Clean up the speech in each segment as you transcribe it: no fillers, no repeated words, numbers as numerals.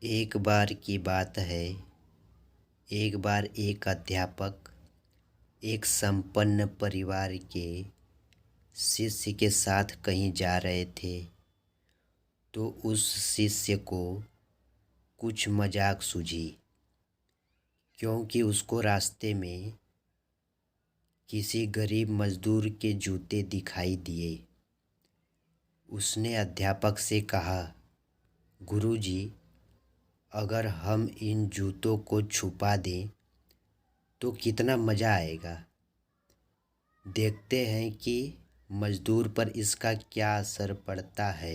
एक बार की बात है। एक बार एक अध्यापक एक संपन्न परिवार के शिष्य के साथ कहीं जा रहे थे। तो उस शिष्य को कुछ मजाक सूझी, क्योंकि उसको रास्ते में किसी गरीब मजदूर के जूते दिखाई दिए। उसने अध्यापक से कहा, गुरुजी, अगर हम इन जूतों को छुपा दें तो कितना मज़ा आएगा। देखते हैं कि मज़दूर पर इसका क्या असर पड़ता है।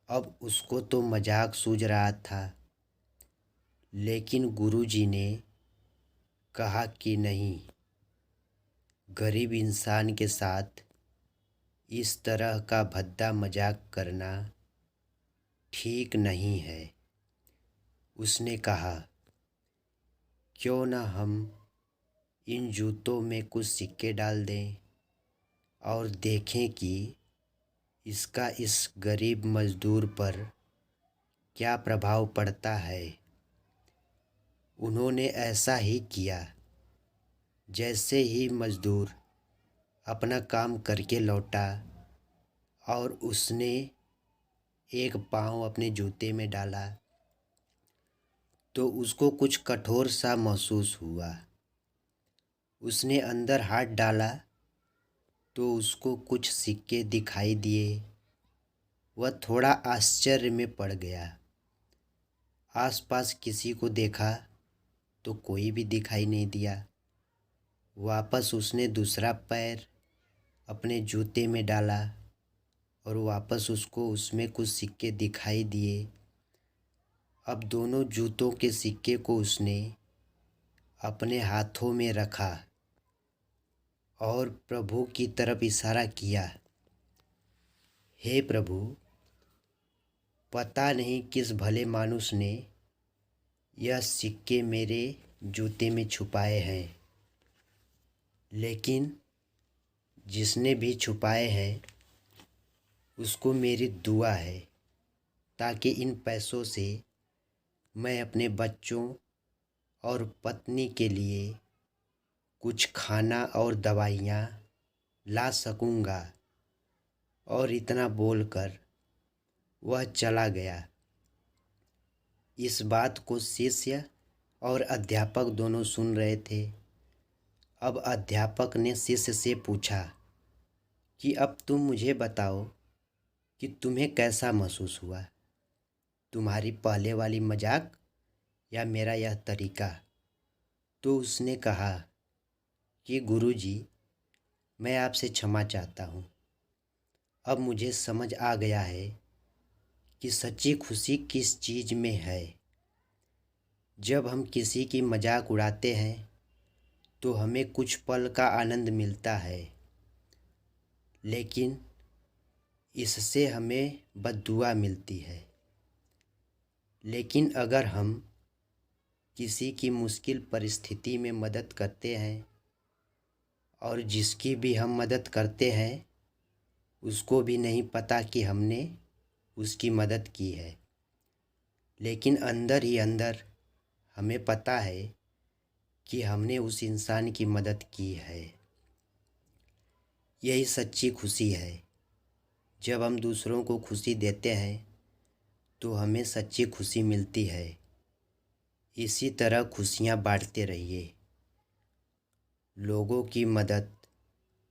अब उसको तो मजाक सूझ रहा था, लेकिन गुरुजी ने कहा कि नहीं, गरीब इंसान के साथ इस तरह का भद्दा मजाक करना ठीक नहीं है। उसने कहा, क्यों ना हम इन जूतों में कुछ सिक्के डाल दें और देखें कि इसका इस गरीब मजदूर पर क्या प्रभाव पड़ता है। उन्होंने ऐसा ही किया। जैसे ही मजदूर अपना काम करके लौटा और उसने एक पाँव अपने जूते में डाला तो उसको कुछ कठोर सा महसूस हुआ। उसने अंदर हाथ डाला तो उसको कुछ सिक्के दिखाई दिए। वह थोड़ा आश्चर्य में पड़ गया। आसपास किसी को देखा तो कोई भी दिखाई नहीं दिया। वापस उसने दूसरा पैर अपने जूते में डाला और वापस उसको उसमें कुछ सिक्के दिखाई दिए। अब दोनों जूतों के सिक्के को उसने अपने हाथों में रखा और प्रभु की तरफ इशारा किया, हे प्रभु, पता नहीं किस भले मानुष ने यह सिक्के मेरे जूते में छुपाए हैं, लेकिन जिसने भी छुपाए हैं उसको मेरी दुआ है, ताकि इन पैसों से मैं अपने बच्चों और पत्नी के लिए कुछ खाना और दवाइयाँ ला सकूँगा। और इतना बोलकर वह चला गया। इस बात को शिष्य और अध्यापक दोनों सुन रहे थे। अब अध्यापक ने शिष्य से पूछा कि अब तुम मुझे बताओ कि तुम्हें कैसा महसूस हुआ, तुम्हारी पहले वाली मजाक या मेरा यह तरीका। तो उसने कहा कि गुरुजी, मैं आपसे क्षमा चाहता हूँ। अब मुझे समझ आ गया है कि सच्ची खुशी किस चीज़ में है। जब हम किसी की मजाक उड़ाते हैं तो हमें कुछ पल का आनंद मिलता है, लेकिन इससे हमें बद्दुआ मिलती है। लेकिन अगर हम किसी की मुश्किल परिस्थिति में मदद करते हैं और जिसकी भी हम मदद करते हैं उसको भी नहीं पता कि हमने उसकी मदद की है, लेकिन अंदर ही अंदर हमें पता है कि हमने उस इंसान की मदद की है। यही सच्ची खुशी है। जब हम दूसरों को खुशी देते हैं तो हमें सच्ची खुशी मिलती है। इसी तरह खुशियाँ बांटते रहिए, लोगों की मदद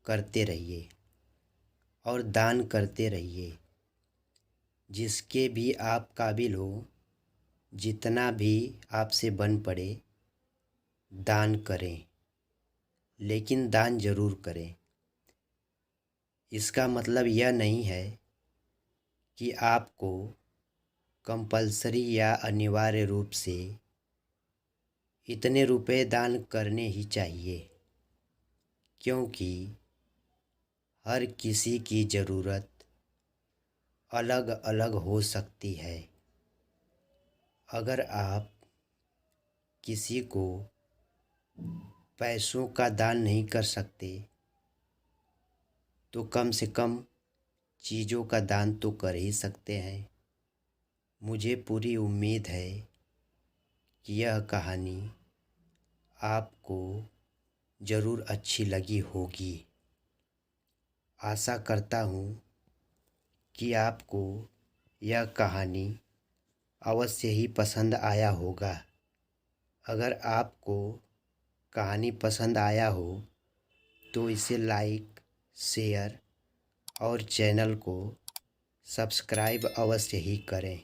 करते रहिए और दान करते रहिए। जिसके भी आप काबिल हो, जितना भी आपसे बन पड़े, दान करें, लेकिन दान ज़रूर करें। इसका मतलब यह नहीं है कि आपको कंपल्सरी या अनिवार्य रूप से इतने रुपए दान करने ही चाहिए, क्योंकि हर किसी की ज़रूरत अलग अलग हो सकती है। अगर आप किसी को पैसों का दान नहीं कर सकते तो कम से कम चीज़ों का दान तो कर ही सकते हैं। मुझे पूरी उम्मीद है कि यह कहानी आपको ज़रूर अच्छी लगी होगी। आशा करता हूँ कि आपको यह कहानी अवश्य ही पसंद आया होगा। अगर आपको कहानी पसंद आया हो तो इसे लाइक, शेयर और चैनल को सब्सक्राइब अवश्य ही करें।